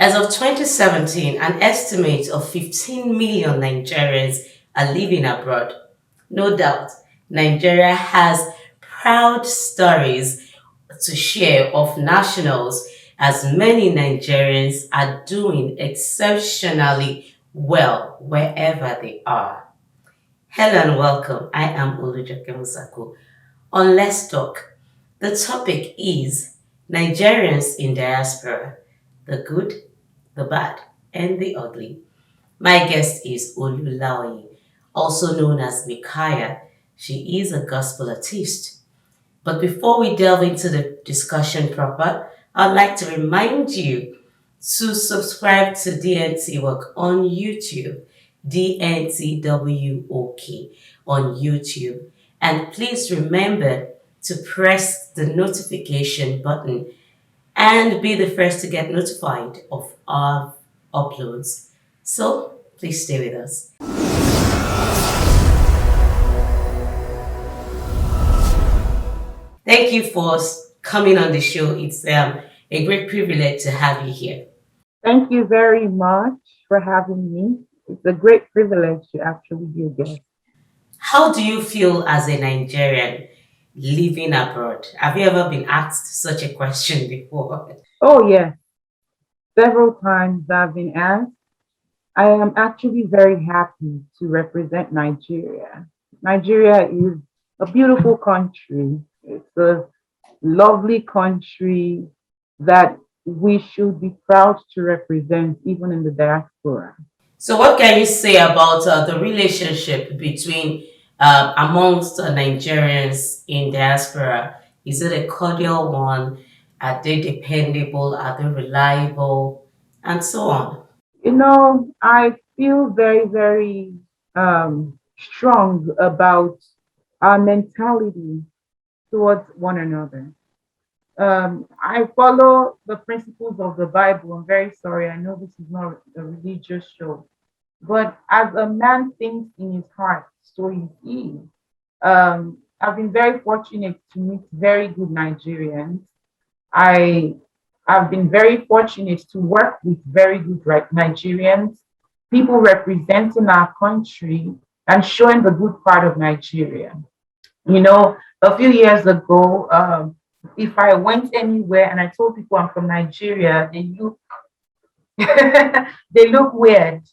As of 2017, an estimate of 15 million Nigerians are living abroad. No doubt, Nigeria has proud stories to share of nationals, as many Nigerians are doing exceptionally well wherever they are. Hello and welcome. I am Olujoke Musako. On Let's Talk, the topic is Nigerians in diaspora, the good, the bad, and the ugly. My guest is Olulaoye, also known as Micaiah. She is a gospel artist. But before we delve into the discussion proper, I'd like to remind you to subscribe to DNTWOK on YouTube, DNTWOK on YouTube. And please remember to press the notification button and be the first to get notified of our uploads. So please stay with us. Thank you for coming on the show. It's a great privilege to have you here. Thank you very much for having me. It's a great privilege to actually be a guest. How do you feel as a Nigerian living abroad? Have you ever been asked such a question before? Oh, yes, several times I've been asked. I am actually very happy to represent Nigeria. Nigeria is a beautiful country. It's a lovely country that we should be proud to represent, even in the diaspora. So, what can you say about the relationship between amongst Nigerians in diaspora? Is it a cordial one? Are they dependable? Are they reliable? And so on. I feel very, very strong about our mentality towards one another. I follow the principles of the Bible. I'm very sorry. I know this is not a religious show, but as a man thinks in his heart, so is he. I've been very fortunate to meet very good Nigerians. I have been very fortunate to work with very good Nigerians, people representing our country and showing the good part of Nigeria. A few years ago, if I went anywhere and I told people I'm from Nigeria, they look weird.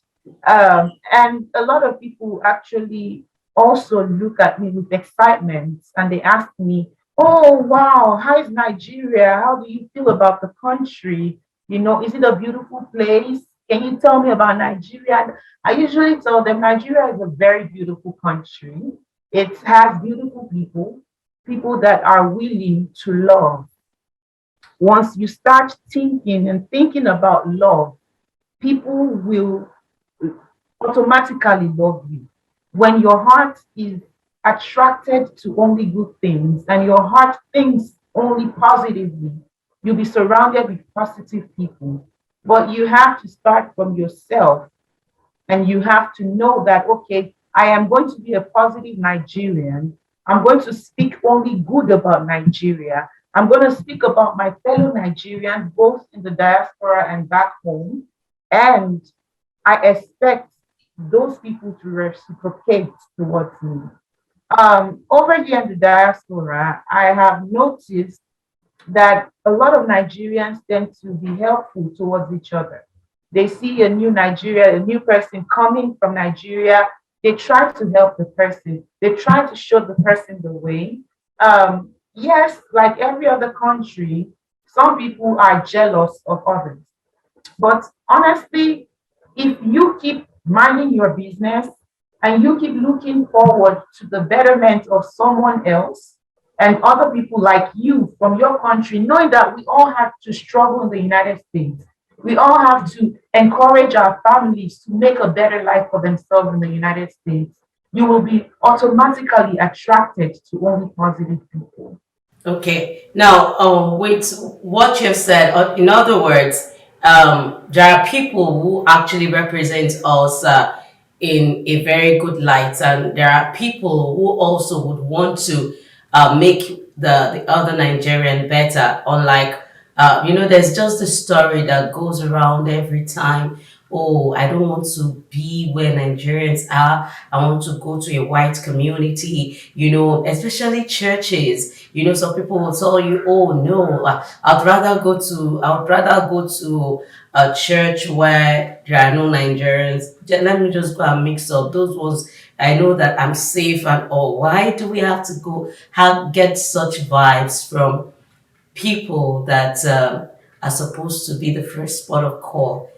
And a lot of people actually also look at me with excitement and they ask me, "Oh, wow, how is Nigeria? How do you feel about the country? Is it a beautiful place? Can you tell me about Nigeria?" I usually tell them Nigeria is a very beautiful country. It has beautiful people, people that are willing to love. Once you start thinking about love, people will automatically love you. When your heart is attracted to only good things and your heart thinks only positively, you'll be surrounded with positive people. But you have to start from yourself and you have to know that, okay, I am going to be a positive Nigerian. I'm going to speak only good about Nigeria. I'm going to speak about my fellow Nigerians, both in the diaspora and back home. And I expect those people to reciprocate towards me. Over here in the diaspora, I have noticed that a lot of Nigerians tend to be helpful towards each other. They see a new person coming from Nigeria. They try to help the person. They try to show the person the way. Yes, like every other country, some people are jealous of others. But honestly, if you keep minding your business and you keep looking forward to the betterment of someone else and other people like you from your country, knowing that we all have to struggle in the United States, we all have to encourage our families to make a better life for themselves in the United States, you will be automatically attracted to only positive people. Okay. Now, with what you've said, in other words, there are people who actually represent us in a very good light, and there are people who also would want to make the other Nigerian better, unlike There's just the story that goes around every time. Oh, I don't want to be where Nigerians are. I want to go to a white community, especially churches. Some people will tell you, oh no, I would rather go to a church where there are no Nigerians. Let me just go and mix up those ones. I know that I'm safe and all. Why do we have to go get such vibes from people that are supposed to be the first spot of call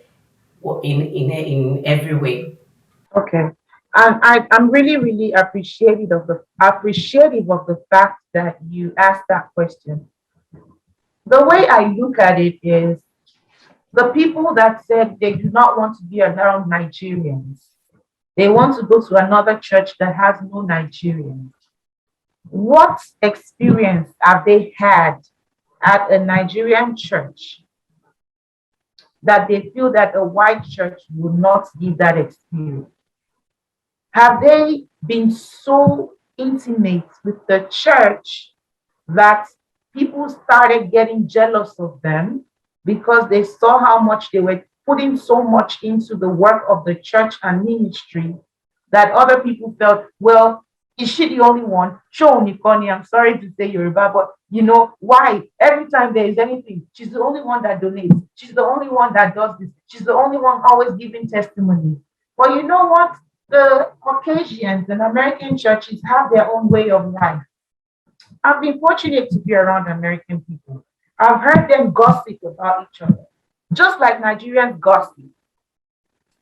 in every way? Okay. And I'm really, really appreciative of the fact that you asked that question. The way I look at it is the people that said they do not want to be around Nigerians, they want to go to another church that has no Nigerians. What experience have they had at a Nigerian church that they feel that a white church would not give that experience? Have they been so intimate with the church that people started getting jealous of them because they saw how much they were putting so much into the work of the church and ministry that other people felt, well, is she the only one? Show Nikoni, I'm sorry to say Yoruba, but why? Every time there is anything, she's the only one that donates. She's the only one that does this. She's the only one always giving testimony. But you know what? The Caucasians and American churches have their own way of life. I've been fortunate to be around American people. I've heard them gossip about each other, just like Nigerians gossip.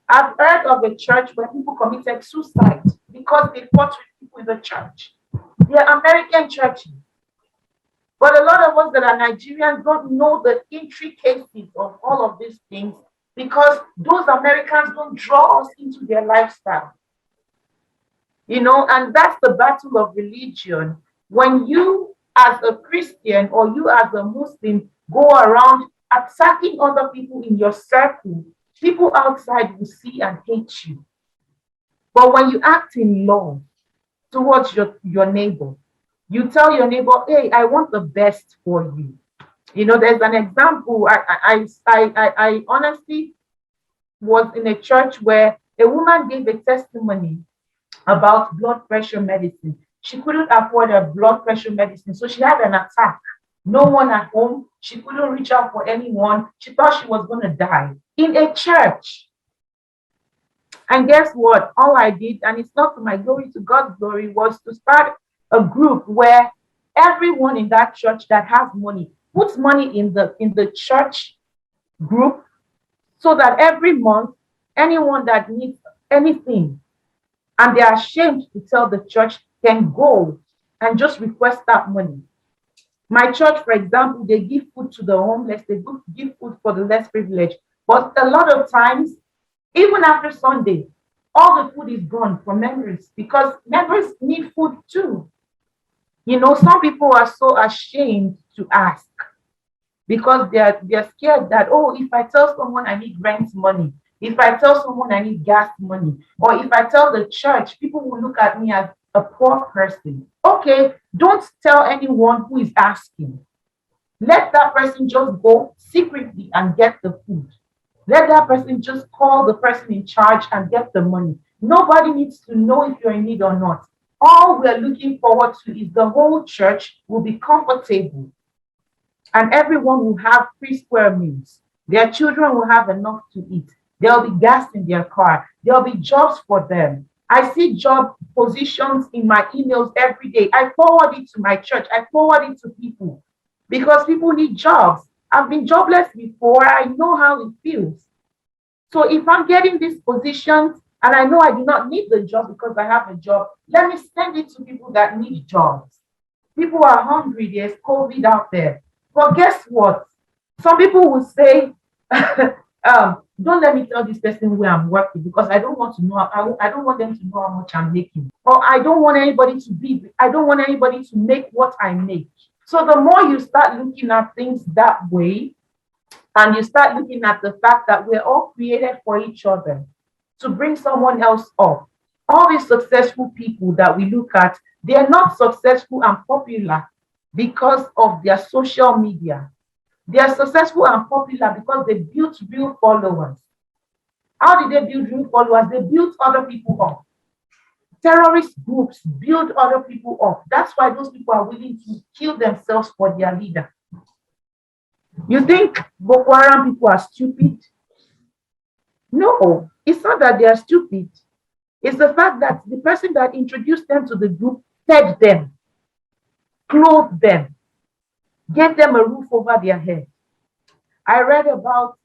I've heard of a church where people committed suicide because they fought with people in the church. They're American churches. But a lot of us that are Nigerians don't know the intricacies of all of these things because those Americans don't draw us into their lifestyle. And that's the battle of religion. When you, as a Christian or you, as a Muslim, go around attacking other people in your circle, people outside will see and hate you. But when you act in love towards your neighbor, you tell your neighbor, hey, I want the best for you. There's an example. I honestly was in a church where a woman gave a testimony about blood pressure medicine. She couldn't afford a blood pressure medicine, so she had an attack. No one at home. She couldn't reach out for anyone. She thought she was going to die in a church. And guess what? All I did, and it's not to my glory, to God's glory, was to start a group where everyone in that church that has money puts money in the church group, so that every month, anyone that needs anything and they're ashamed to tell the church can go and just request that money. My church, for example, they give food to the homeless, they give food for the less privileged. But a lot of times, even after Sunday, all the food is gone for members because members need food too. Some people are so ashamed to ask because they're scared that, oh, if I tell someone I need rent money, if I tell someone I need gas money, or if I tell the church, people will look at me as a poor person. Okay, don't tell anyone who is asking. Let that person just go secretly and get the food. Let that person just call the person in charge and get the money. Nobody needs to know if you're in need or not. All we're looking forward to is the whole church will be comfortable and everyone will have 3 square meals. Their children will have enough to eat. There'll be gas in their car. There'll be jobs for them. I see job positions in my emails every day. I forward it to my church. I forward it to people because people need jobs. I've been jobless before. I know how it feels. So if I'm getting these positions and I know I do not need the job because I have a job, let me send it to people that need jobs. People are hungry. There's COVID out there. But guess what? Some people will say, don't let me tell this person where I'm working because I don't want to know. I don't want them to know how much I'm making. Or I don't want anybody to make what I make. So the more you start looking at things that way, and you start looking at the fact that we're all created for each other to bring someone else up. All these successful people that we look at, they're not successful and popular because of their social media. They are successful and popular because they built real followers. How did they build real followers? They built other people up. Terrorist groups build other people up. That's why those people are willing to kill themselves for their leader. You think Boko Haram people are stupid? No, it's not that they are stupid. It's the fact that the person that introduced them to the group fed them, clothed them, gave them a roof over their head. I read about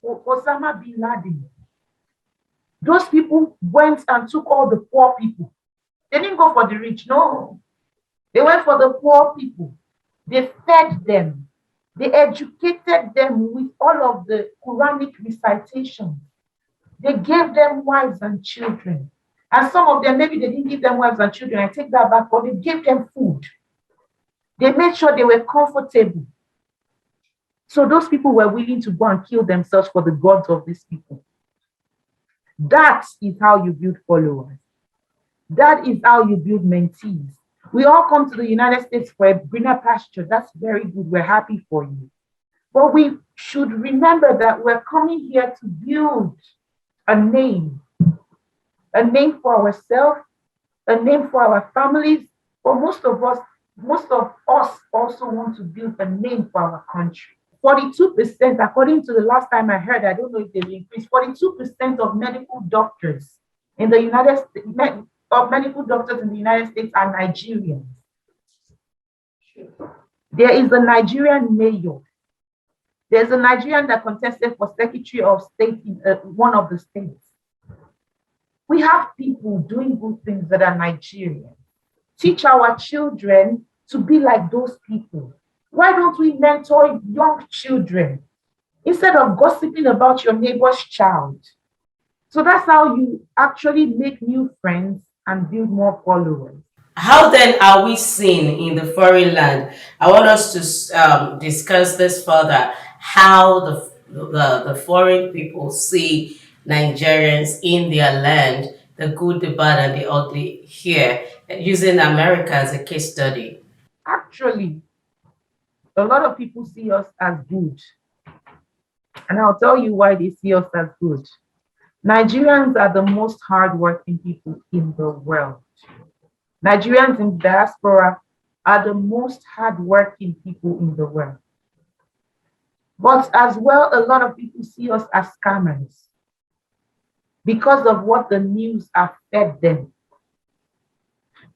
Osama bin Laden. Those people went and took all the poor people. They didn't go for the rich, no. They went for the poor people. They fed them. They educated them with all of the Quranic recitations. They gave them wives and children. And some of them, maybe they didn't give them wives and children. I take that back, but they gave them food. They made sure they were comfortable. So those people were willing to go and kill themselves for the gods of these people. That is how you build followers. That is how you build mentees. We all come to the United States for a greener pasture. That's very good. We're happy for you. But we should remember that we're coming here to build a name for ourselves, a name for our families. But most of us also want to build a name for our country. 42%, according to the last time I heard, I don't know if they've increased, 42% of medical doctors in the United States, medical doctors in the United States are Nigerians. There is a Nigerian mayor. There's a Nigerian that contested for Secretary of State in one of the states. We have people doing good things that are Nigerian. Teach our children to be like those people. Why don't we mentor young children instead of gossiping about your neighbor's child? So that's how you actually make new friends and build more followers. How then are we seen in the foreign land? I want us to discuss this further. How the foreign people see Nigerians in their land, the good, the bad, and the ugly here, using America as a case study. Actually, a lot of people see us as good. And I'll tell you why they see us as good. Nigerians are the most hardworking people in the world. Nigerians in diaspora are the most hardworking people in the world. But as well, a lot of people see us as scammers because of what the news have fed them.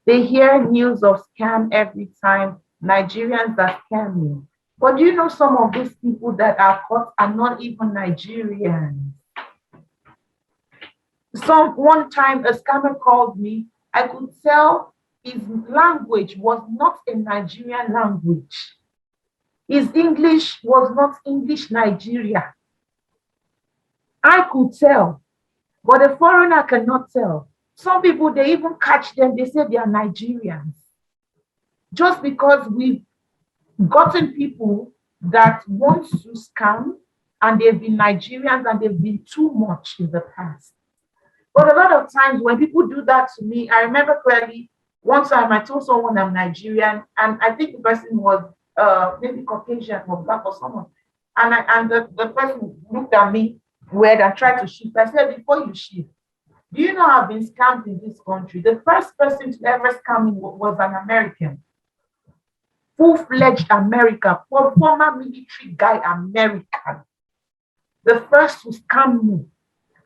They hear news of scam every time. Nigerians are scamming. But do you know some of these people that are caught are not even Nigerians? One time a scammer called me. I could tell his language was not a Nigerian language. His English was not English Nigeria. I could tell, but a foreigner cannot tell. Some people, they even catch them, they say they are Nigerians. Just because we've gotten people that want to scam and they've been Nigerians and they've been too much in the past. But a lot of times when people do that to me, I remember clearly one time I told someone I'm Nigerian, and I think the person was maybe Caucasian or black or someone. And the person looked at me weird and tried to shift. I said, before you shift, do you know I've been scammed in this country? The first person to ever scam me was an American. Full-fledged America, former military guy American. The first to scam me.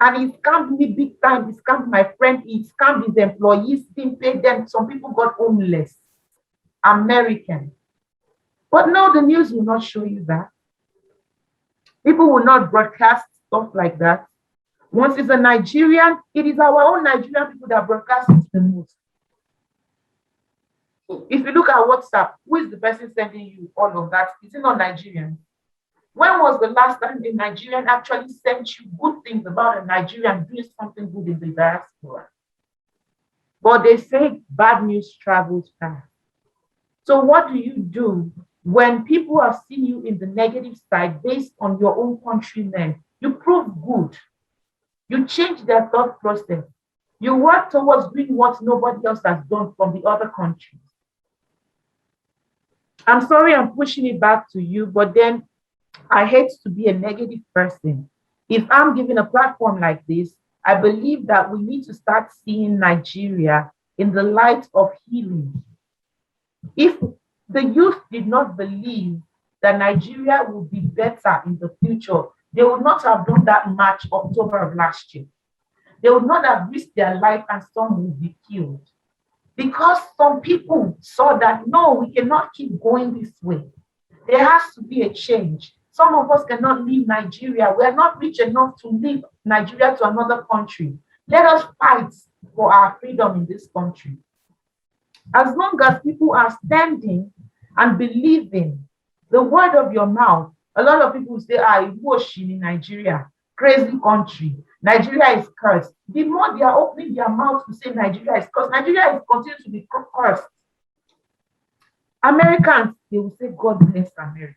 And he scammed me big time. He scammed my friend. He scammed his employees. Didn't pay them. Some people got homeless. American. But no, the news will not show you that. People will not broadcast stuff like that. Once it's a Nigerian, it is our own Nigerian people that broadcast it the most. If you look at WhatsApp, who is the person sending you all of that? Is it not Nigerian? When was the last time a Nigerian actually sent you good things about a Nigerian doing something good in the diaspora? But they say bad news travels fast. So what do you do when people have seen you in the negative side based on your own countrymen? You prove good. You change their thought process. You work towards doing what nobody else has done from the other countries. I'm sorry I'm pushing it back to you, but then I hate to be a negative person. If I'm given a platform like this, I believe that we need to start seeing Nigeria in the light of healing. If the youth did not believe that Nigeria would be better in the future, they would not have done that march October of last year. They would not have risked their life and some would be killed. Because some people saw that no, we cannot keep going this way. There has to be a change. Some of us cannot leave Nigeria. We are not rich enough to leave Nigeria to another country. Let us fight for our freedom in this country. As long as people are standing and believing the word of your mouth, a lot of people say, Iwoshi in Nigeria, crazy country. Nigeria is cursed. The more they are opening their mouth to say Nigeria is cursed, Nigeria is continuing to be cursed. Americans, they will say, God bless America.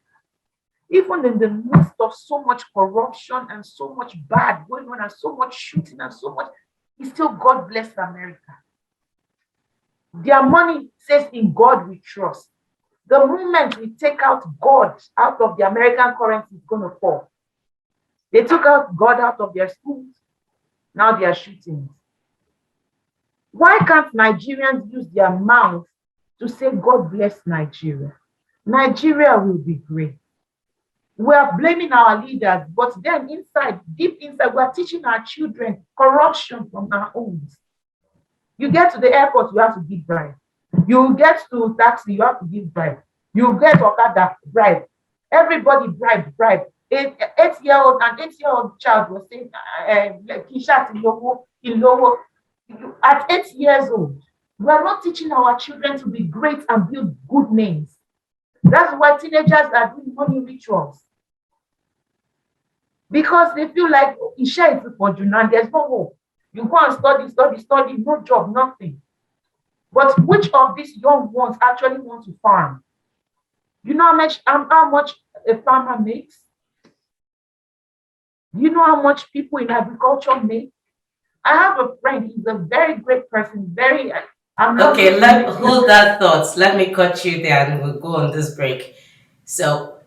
Even in the midst of so much corruption and so much bad going on and so much shooting and so much, it's still God bless America. Their money says in God we trust. The moment we take out God out of the American currency, it's going to fall. They took out God out of their schools. Now they are shooting. Why can't Nigerians use their mouth to say, God bless Nigeria? Nigeria will be great. We are blaming our leaders, but then inside, deep inside, we are teaching our children corruption from our homes. You get to the airport, you have to give bribe. You get to taxi, you have to give bribe. You get Okada, bribe. Everybody bribe. Eight-year-old and 8-year-old child was saying, Kishat Ilowo. At 8 years old, we are not teaching our children to be great and build good names. That's why teenagers are doing money rituals. Because they feel like Isha is for Junan, there's no hope. You go and study, no job, nothing. But which of these young ones actually want to farm? You know how much a farmer makes? You know how much people in agriculture make? I have a friend, he's a very great person, Okay, let hold that thought. Let me cut you there and we'll go on this break. So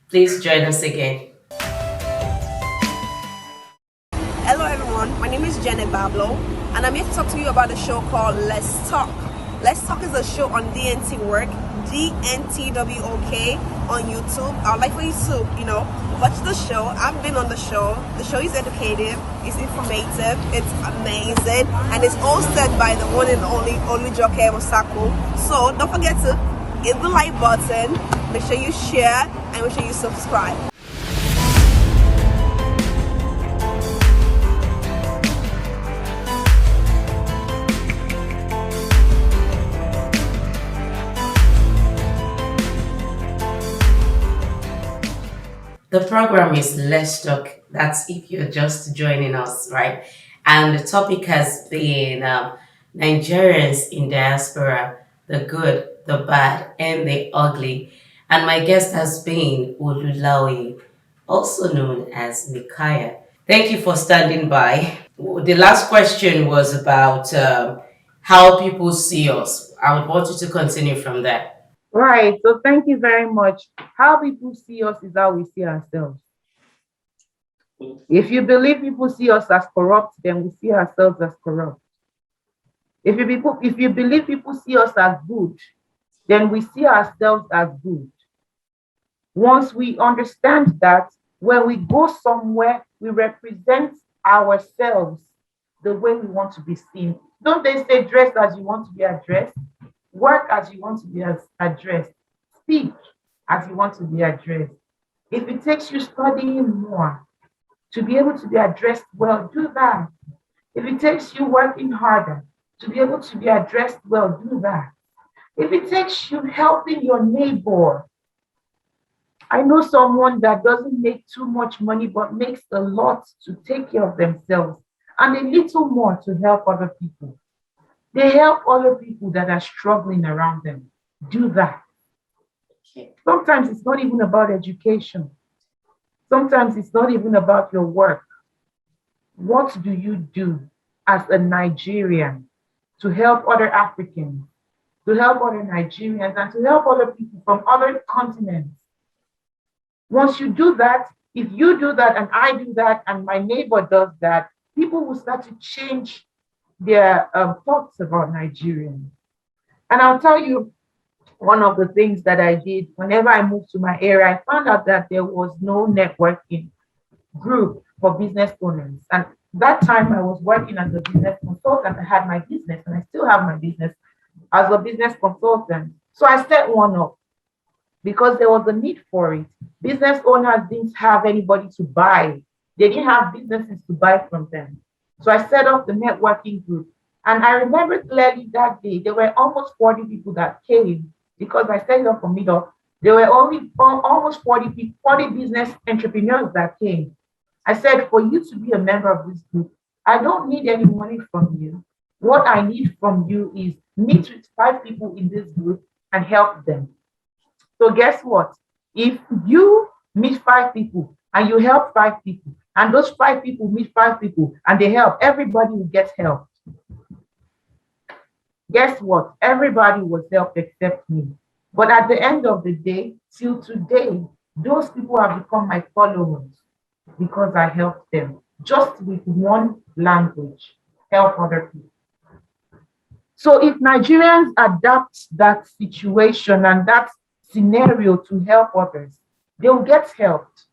please join us again. Hello everyone, my name is Janet Bablo and I'm here to talk to you about a show called Let's Talk. Let's Talk is a show on DNTWOK, DNTWOK on YouTube. I would like for you to, watch the show. I've been on the show. The show is educative, it's informative, it's amazing, and it's all said by the one and only Olujoke Osako. So don't forget to hit the like button, make sure you share, and make sure you subscribe. The program is Let's Talk. That's if you're just joining us, right? And the topic has been Nigerians in diaspora, the good, the bad, and the ugly. And my guest has been Olulaoye, also known as Micaiah. Thank you for standing by. The last question was about how people see us. I would want you to continue from there. Right. So thank you very much. How people see us is how we see ourselves. If you believe people see us as corrupt, then we see ourselves as corrupt. If you believe people see us as good, then we see ourselves as good. Once we understand that, when we go somewhere, we represent ourselves the way we want to be seen. Don't they say dress as you want to be addressed? Work as you want to be addressed. Speak as you want to be addressed. If it takes you studying more to be able to be addressed well, do that. If it takes you working harder to be able to be addressed well, do that. If it takes you helping your neighbor, I know someone that doesn't make too much money but makes a lot to take care of themselves and a little more to help other people. They help other people that are struggling around them. Do that. Sometimes it's not even about education. Sometimes it's not even about your work. What do you do as a Nigerian to help other Africans to help other Nigerians, and to help other people from other continents. Once you do that, if you do that and I do that and my neighbor does that, people will start to change their thoughts about Nigerians. And I'll tell you, one of the things that I did whenever I moved to my area, I found out that there was no networking group for business owners. And that time I was working as a business consultant. I had my business and I still have my business as a business consultant. So I set one up because there was a need for it. Business owners didn't have anybody to buy. They didn't have businesses to buy from them. So I set up the networking group. And I remember clearly that day, there were almost 40 people that came because I set it up for meetup. There were only almost 40 people, 40 business entrepreneurs that came. I said, for you to be a member of this group, I don't need any money from you. What I need from you is meet with 5 people in this group and help them. So guess what? If you meet 5 people and you help 5 people, and those 5 people meet 5 people and they help, everybody will get help. Guess what? Everybody was helped except me. But at the end of the day, till today, those people have become my followers because I helped them just with one language, help other people. So if Nigerians adapt that situation and that scenario to help others, they will get helped.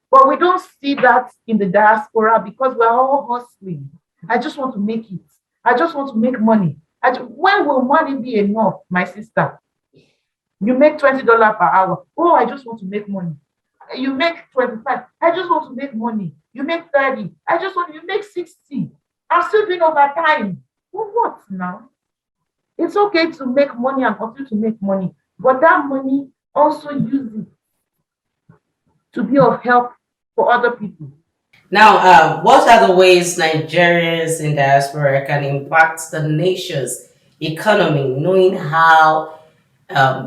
But we don't see that in the diaspora because we're all hustling. I just want to make it. I just want to make money. When will money be enough, my sister? You make $20 per hour. Oh, I just want to make money. You make 25. I just want to make money. You make 30. You make 60. I'm still doing overtime. Well, what now? It's okay to make money and continue to make money, but that money also use it to be of help for other people. Now, what are the ways Nigerians in diaspora can impact the nation's economy, knowing how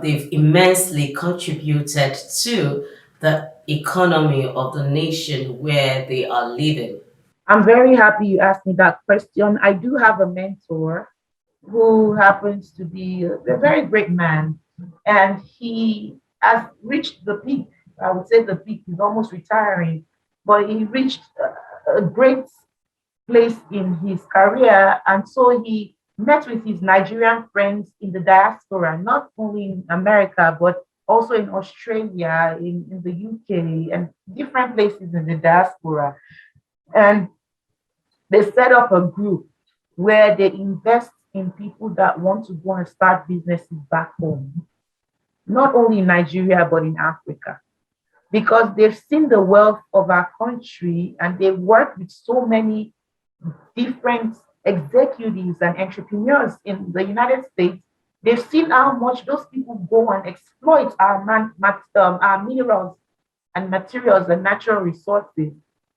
they've immensely contributed to the economy of the nation where they are living? I'm very happy you asked me that question. I do have a mentor who happens to be a very great man, and he has reached the peak. I would say the peak. He's almost retiring, but he reached a great place in his career, and so he met with his Nigerian friends in the diaspora, not only in America, but also in Australia, in the UK, and different places in the diaspora. And they set up a group where they invest in people that want to go and start businesses back home, not only in Nigeria, but in Africa, because they've seen the wealth of our country and they work with so many different executives and entrepreneurs in the United States. They've seen how much those people go and exploit our minerals and materials and natural resources,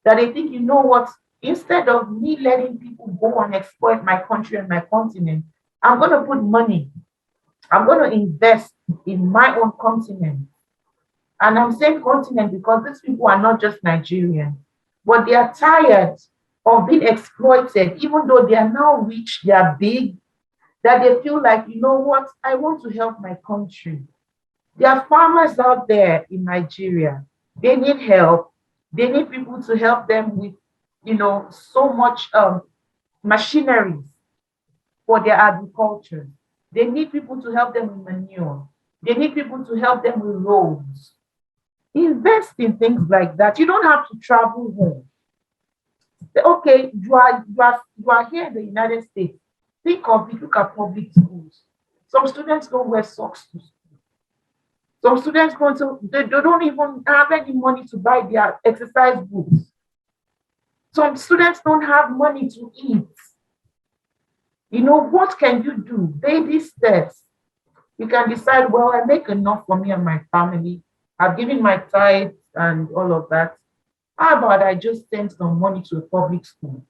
that they think, you know what, instead of me letting people go and exploit my country and my continent, I'm going to put money, I'm going to invest in my own continent. And I'm saying continent because these people are not just Nigerian, but they are tired of being exploited, even though they are now rich, they are big, that they feel like, you know what, I want to help my country. There are farmers out there in Nigeria. They need help. They need people to help them with, so much machineries for their agriculture. They need people to help them with manure. They need people to help them with roads. Invest in things like that. You don't have to travel home. Okay, you are here in the United States. Think of it, look at public schools. Some students don't wear socks to school. Some students they don't even have any money to buy their exercise boots. Some students don't have money to eat. What can you do? Baby steps. You can decide, well, I make enough for me and my family. I've given my tithes and all of that. How about I just send some money to a public school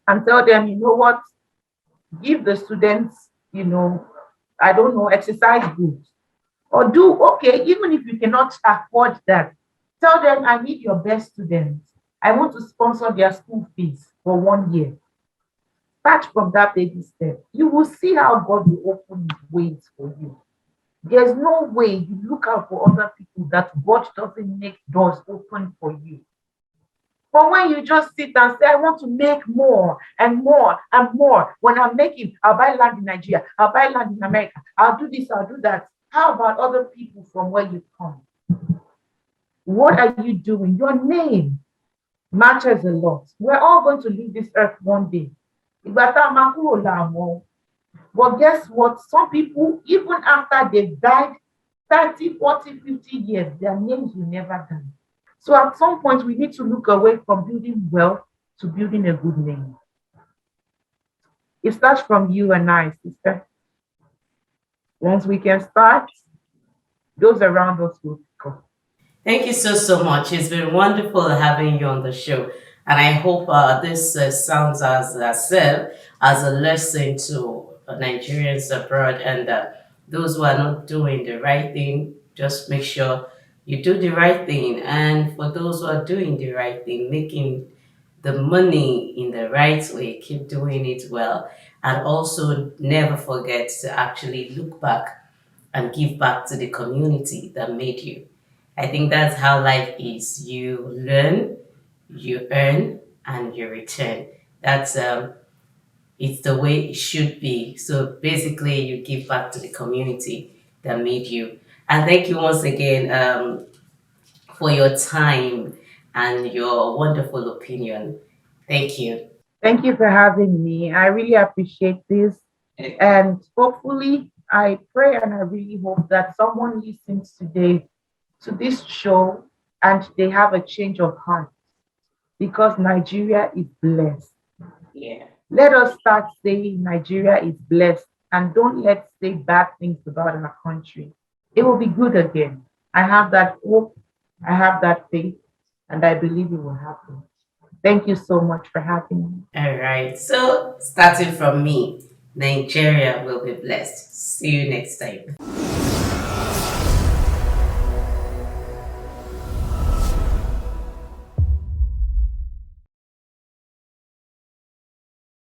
and tell them, you know what, give the students, I don't know, exercise books. Or do, okay, even if you cannot afford that, tell them, I need your best students. I want to sponsor their school fees for 1 year. Start from that baby step. You will see how God will open his ways for you. There's no way you look out for other people that God doesn't make doors open for you. But when you just sit and say, I want to make more and more and more, when I'm making, I'll buy land in Nigeria, I'll buy land in America, I'll do this, I'll do that. How about other people from where you come? What are you doing? Your name matters a lot. We're all going to leave this earth one day. But guess what? Some people, even after they've died 30, 40, 50 years, their names will never die. So at some point, we need to look away from building wealth to building a good name. It starts from you and I, sister. Once we can start, those around us will go. Thank you so much. It's been wonderful having you on the show. And I hope this sounds, as I said, as a lesson to Nigerians abroad, and those who are not doing the right thing, just make sure you do the right thing. And for those who are doing the right thing, making the money in the right way, keep doing it well. And also never forget to actually look back and give back to the community that made you. I think that's how life is. You learn, you earn, and you return. That's it's the way it should be. So basically, you give back to the community that made you. And thank you once again for your time and your wonderful opinion. Thank you. Thank you for having me. I really appreciate this. And hopefully, I pray and I really hope that someone listens today to this show and they have a change of heart, because Nigeria is blessed. Yeah. Let us start saying Nigeria is blessed, and don't let's say bad things about our country. It will be good again. I have that hope, I have that faith, and I believe it will happen. Thank you so much for having me. All right. So starting from me, Nigeria will be blessed. See you next time.